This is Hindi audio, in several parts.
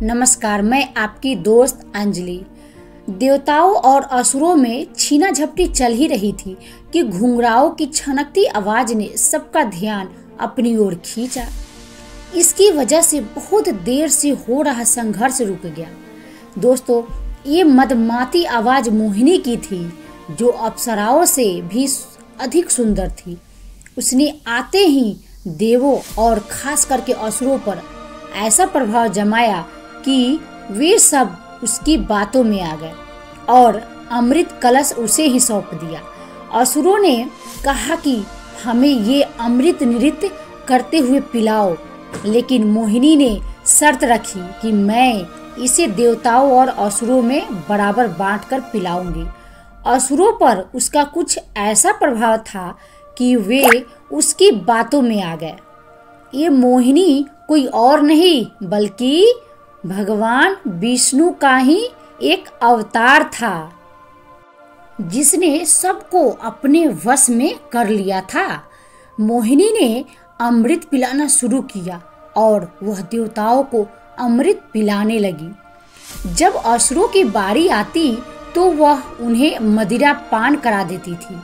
नमस्कार, मैं आपकी दोस्त अंजलि। देवताओं और असुरों में छीना झपटी चल ही रही थी कि घुंघराओं की छनकती आवाज ने सबका ध्यान अपनी ओर खींचा। इसकी वजह से बहुत देर से हो रहा संघर्ष रुक गया। दोस्तों, ये मदमाती आवाज मोहिनी की थी, जो अप्सराओं से भी अधिक सुंदर थी। उसने आते ही देवों और खास करके असुरों पर ऐसा प्रभाव जमाया कि वे सब उसकी बातों में आ गए और अमृत कलश उसे ही सौंप दिया। असुरों ने कहा कि हमें ये अमृत नृत्य करते हुए पिलाओ, लेकिन मोहिनी ने शर्त रखी कि मैं इसे देवताओं और असुरों में बराबर बांटकर पिलाऊंगी। असुरों पर उसका कुछ ऐसा प्रभाव था कि वे उसकी बातों में आ गए। ये मोहिनी कोई और नहीं बल्कि भगवान विष्णु का ही एक अवतार था, जिसने सबको अपने वश में कर लिया था। मोहिनी ने अमृत पिलाना शुरू किया और वह देवताओं को अमृत पिलाने लगी। जब असुरों की बारी आती तो वह उन्हें मदिरा पान करा देती थी।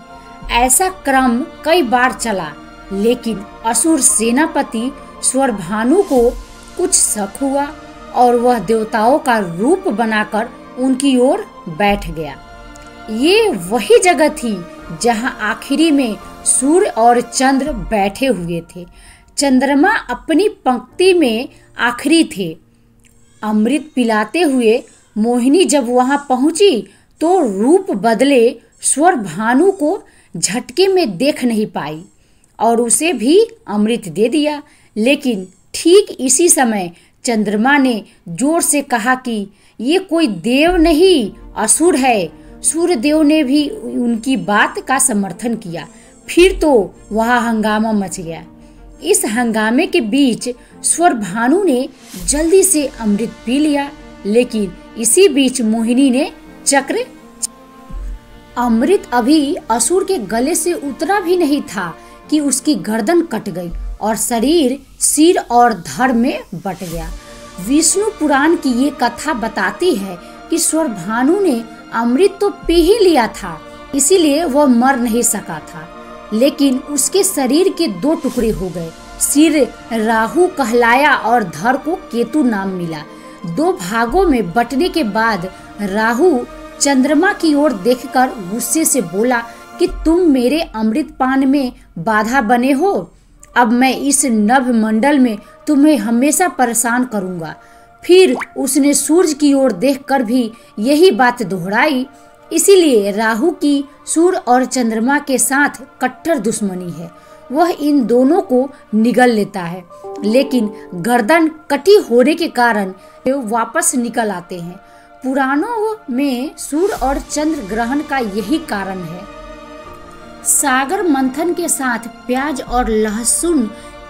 ऐसा क्रम कई बार चला, लेकिन असुर सेनापति स्वरभानु को कुछ शक हुआ और वह देवताओं का रूप बनाकर उनकी ओर बैठ गया। ये वही जगह थी जहां आखिरी में सूर्य और चंद्र बैठे हुए थे। चंद्रमा अपनी पंक्ति में आखिरी थे। अमृत पिलाते हुए मोहिनी जब वहां पहुंची तो रूप बदले स्वरभानु को झटके में देख नहीं पाई और उसे भी अमृत दे दिया। लेकिन ठीक इसी समय चंद्रमा ने जोर से कहा कि ये कोई देव नहीं, असुर है। सूर्य देव ने भी उनकी बात का समर्थन किया। फिर तो वहां हंगामा मच गया। इस हंगामे के बीच स्वरभानु ने जल्दी से अमृत पी लिया, लेकिन इसी बीच मोहिनी ने चक्र अमृत अभी असुर के गले से उतरा भी नहीं था कि उसकी गर्दन कट गई और शरीर सिर और धड़ में बट गया। विष्णु पुराण की ये कथा बताती है कि स्वरभानु ने अमृत तो पी ही लिया था, इसीलिए वह मर नहीं सका था, लेकिन उसके शरीर के दो टुकड़े हो गए। सिर राहु कहलाया और धड़ को केतु नाम मिला। दो भागों में बटने के बाद राहु चंद्रमा की ओर देखकर गुस्से से बोला कि तुम मेरे अमृत पान में बाधा बने हो। अब मैं इस नभ मंडल में तुम्हें हमेशा परेशान करूंगा। फिर उसने सूरज की ओर देखकर भी यही बात दोहराई। इसीलिए राहु की सूर्य और चंद्रमा के साथ कट्टर दुश्मनी है। वह इन दोनों को निगल लेता है, लेकिन गर्दन कटी होने के कारण वे वापस निकल आते हैं। पुराणों में सूर्य और चंद्र ग्रहण का यही कारण है। सागर मंथन के साथ प्याज और लहसुन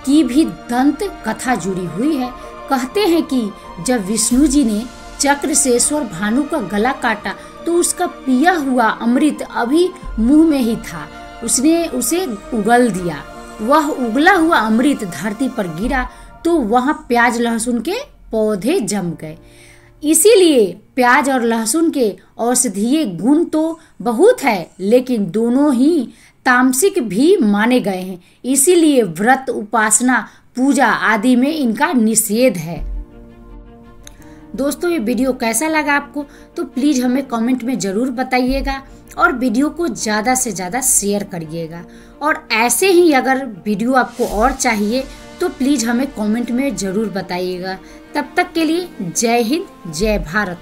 की भी दंत कथा जुड़ी हुई है। कहते हैं कि जब विष्णु जी ने चक्र से स्वरभानु का गला काटा तो उसका पिया हुआ अमृत अभी मुंह में ही था। उसने उसे उगल दिया। वह उगला हुआ अमृत धरती पर गिरा तो वहां प्याज लहसुन के पौधे जम गए। इसीलिए प्याज और लहसुन के औषधीय गुण तो बहुत है, लेकिन दोनों ही तामसिक भी माने गए हैं। इसीलिए व्रत, उपासना, पूजा आदि में इनका निषेध है। दोस्तों, ये वीडियो कैसा लगा आपको तो प्लीज हमें कमेंट में जरूर बताइएगा और वीडियो को ज्यादा से ज्यादा शेयर करिएगा। और ऐसे ही अगर वीडियो आपको और चाहिए तो प्लीज हमें कमेंट में जरूर बताइएगा। तब तक के लिए जय हिंद, जय भारत।